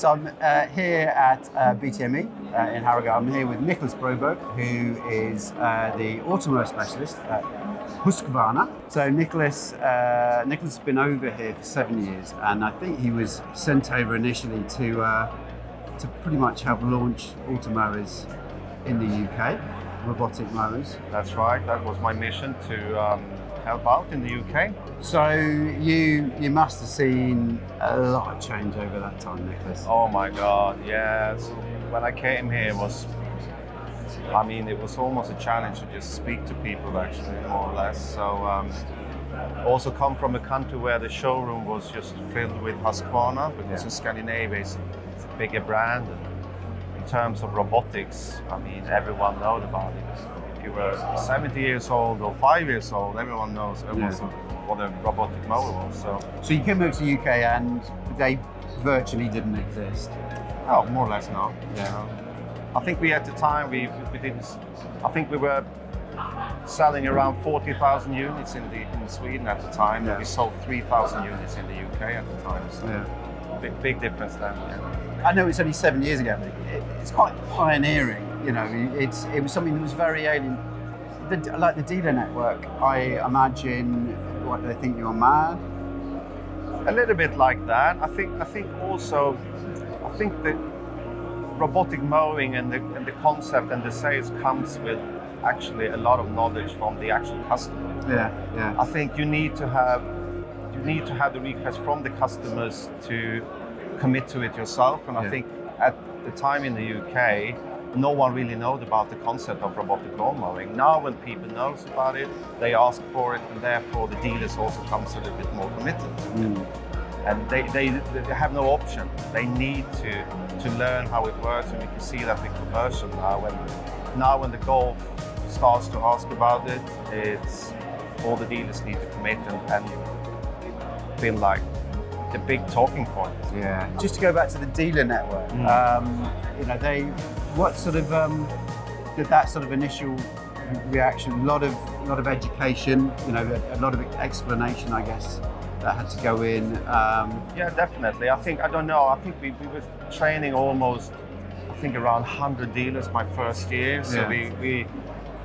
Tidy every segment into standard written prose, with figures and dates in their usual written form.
So I'm here at BTME in Harrogate. I'm here with Niklas Broberg, who is the Automower specialist at Husqvarna. So Niklas has been over here for 7 years, and I think he was sent over initially to pretty much help launch Automowers in the UK, robotic mowers. That's right. That was my mission to help out in the UK. So you must have seen a lot of change over that time, Niklas. Oh my God, yeah. So when I came here, it was almost a challenge to just speak to people, actually, more or less. So also come from a country where the showroom was just filled with Husqvarna, because in Scandinavia it's a bigger brand. And in terms of robotics, everyone knows about it. If you were 70 years old or 5 years old, everyone knows what a robotic mower was. So you came over to the UK and they virtually didn't exist? Oh, more or less, no. Yeah. I think at the time we didn't. I think we were selling around 40,000 units in Sweden at the time. Yeah. We sold 3,000 units in the UK at the time. So big difference then. Yeah. I know it's only 7 years ago, but it's quite pioneering. You know, it was something that was very alien. Like the dealer network, I imagine, what, they think you're mad? A little bit like that. I think that robotic mowing and the concept and the sales comes with actually a lot of knowledge from the actual customer. Yeah. I think you need to have the request from the customers to commit to it yourself. And I think at the time in the UK, no one really knows about the concept of robotic lawn mowing. Now when people know about it, they ask for it, and therefore the dealers also comes a little bit more committed. And they have no option. They need to learn how it works, and we can see that with conversion now. When the Golf starts to ask about it, it's all the dealers need to commit and feel like the big talking point. Yeah. Just to go back to the dealer network, what sort of did that sort of initial reaction? A lot of education, a lot of explanation, I guess, that had to go in. Yeah, definitely. I think we were training almost, around 100 dealers my first year. So we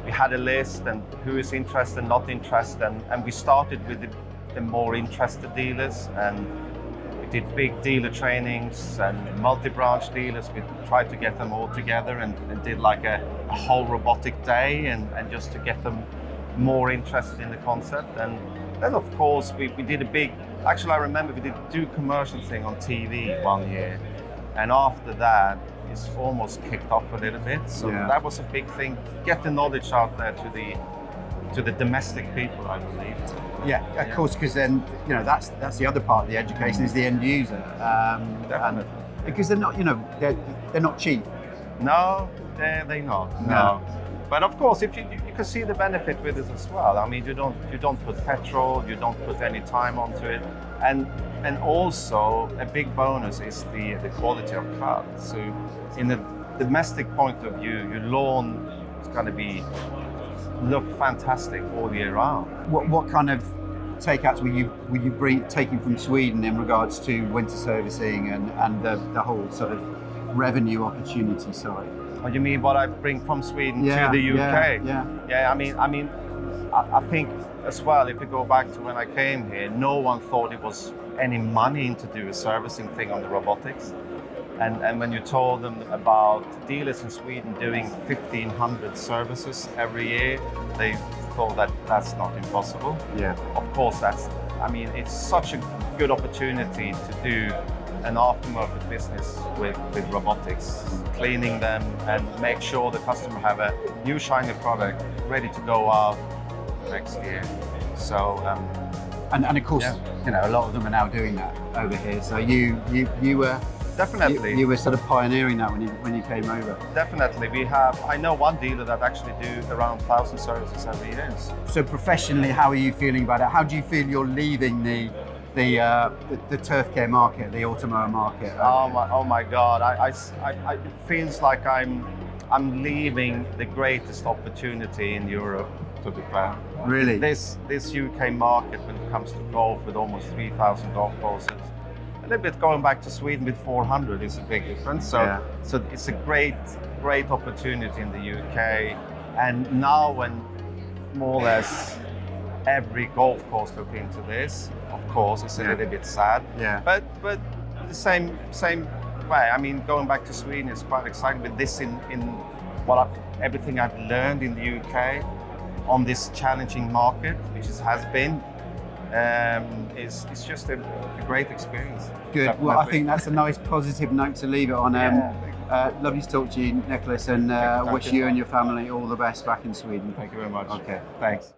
had a list and who is interested, not interested, and we started with the more interested dealers, and we did big dealer trainings and multi-branch dealers. We tried to get them all together and did like a whole robotic day and just to get them more interested in the concept. And then of course we did a big, actually I remember we did do commercial thing on TV one year, and after that it's almost kicked off a little bit. So that was a big thing, get the knowledge out there to the domestic people, I believe. Yeah, of course, because then that's the other part of the education is the end user. Definitely. Because they're not, they're not cheap. No, they're not. No. But of course, if you can see the benefit with it as well. You don't put petrol, you don't put any time onto it, and also a big bonus is the quality of cut. So in the domestic point of view, your lawn is going to look fantastic all year round. What kind of takeouts were you taking from Sweden in regards to winter servicing and the whole sort of revenue opportunity side? What do you mean? What I bring from Sweden to the UK? Yeah. I think as well, if you go back to when I came here, no one thought it was any money to do a servicing thing on the robotics. And when you told them about dealers in Sweden doing 1,500 services every year, they thought that's not impossible. Yeah. Of course, it's such a good opportunity to do an aftermarket business with robotics, cleaning them and make sure the customer have a new shiny product ready to go out next year. So and of course, a lot of them are now doing that over here. So you were definitely you were sort of pioneering that when you came over. Definitely, I know one dealer that actually do around 1,000 services every year. So professionally, how are you feeling about it? How do you feel you're leaving the turf care market, the Automower market? Oh my God! It feels like I'm leaving the greatest opportunity in Europe. To be fair, really, this UK market when it comes to golf, with almost 3,000 golf courses, a little bit going back to Sweden with 400 is a big difference. So, so it's a great opportunity in the UK. And now when more or less every golf course look into this, of course, it's a little bit sad. Yeah. But the same way. I mean, going back to Sweden is quite exciting. But this in everything I've learned in the UK on this challenging market, which has been, it's just a great experience. Good. Definitely. Well, I think that's a nice positive note to leave it on. Lovely to talk to you, Niklas, and wish you and your family all the best back in Sweden. Thank you very much. Okay. Thanks.